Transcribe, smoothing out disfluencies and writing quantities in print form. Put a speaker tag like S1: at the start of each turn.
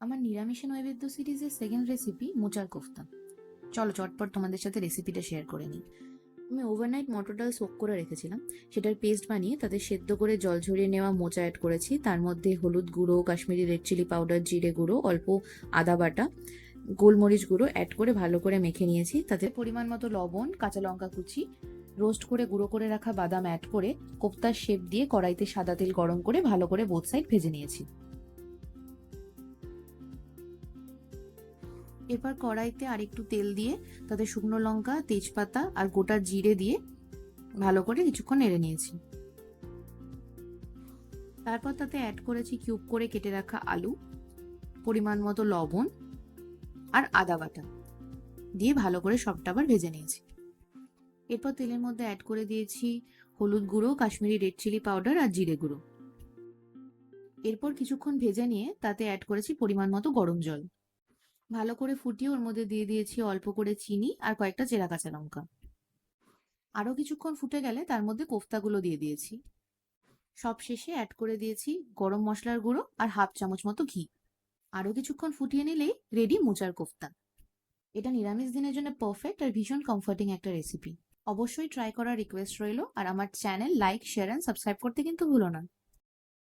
S1: আমার নিরামিষে নৈবেদ্য সিরিজের সেকেন্ড রেসিপি মোচার কোফতা। চলো চটপট তোমাদের সাথে রেসিপিটা শেয়ার করে নিই। আমি ওভারনাইট মটর ডাল সোক করে রেখেছিলাম, সেটার পেস্ট বানিয়ে তাতে সেদ্ধ করে জল ঝরিয়ে নেওয়া মোচা অ্যাড করেছি। তার মধ্যে হলুদ গুঁড়ো, কাশ্মীরি রেড চিলি পাউডার, জিরে গুঁড়ো, অল্প আদা বাটা, গোলমরিচ গুঁড়ো অ্যাড করে ভালো করে মেখে নিয়েছি। তাতে পরিমাণ মতো লবণ, কাঁচা লঙ্কা কুচি, রোস্ট করে গুঁড়ো করে রাখা বাদাম অ্যাড করে কোফতার শেপ দিয়ে কড়াইতে সাদা তেল গরম করে ভালো করে বোথ সাইড ভেজে নিয়েছি। এরপর কড়াইতে আর একটু তেল দিয়ে তাতে শুকনো লঙ্কা, তেজপাতা আর গোটা জিরে দিয়ে ভালো করে কিছুক্ষণ নেড়ে নিয়েছি। তারপর তাতে অ্যাড করেছি কিউব করে কেটে রাখা আলু, পরিমাণ মতো লবণ আর আদা বাটা দিয়ে ভালো করে সবটা আবার ভেজে নিয়েছি। এরপর তেলের মধ্যে অ্যাড করে দিয়েছি হলুদ গুঁড়ো, কাশ্মীরি রেড চিলি পাউডার আর জিরে গুঁড়ো। এরপর কিছুক্ষণ ভেজে নিয়ে তাতে অ্যাড করেছি পরিমাণ মতো গরম জল। ভালো করে ফুটিয়ে ওর মধ্যে দিয়ে দিয়েছি অল্প করে চিনি আর কয়েকটা চেরা কাঁচা লঙ্কা। আরো কিছুক্ষণ ফুটে গেলে তার মধ্যে কোফতাগুলো দিয়ে দিয়েছি। সব শেষে অ্যাড করে দিয়েছি গরম মশলার গুঁড়ো আর হাফ চামচ মতো ঘি। আরো কিছুক্ষণ ফুটিয়ে নিলেই রেডি মোচার কোফতা। এটা নিরামিষ দিনের জন্য পারফেক্ট আর ভীষণ কমফোর্টিং একটা রেসিপি। অবশ্যই ট্রাই করার রিকোয়েস্ট রইলো, আর আমার channel like, share and subscribe করতে কিন্তু ভুলো না।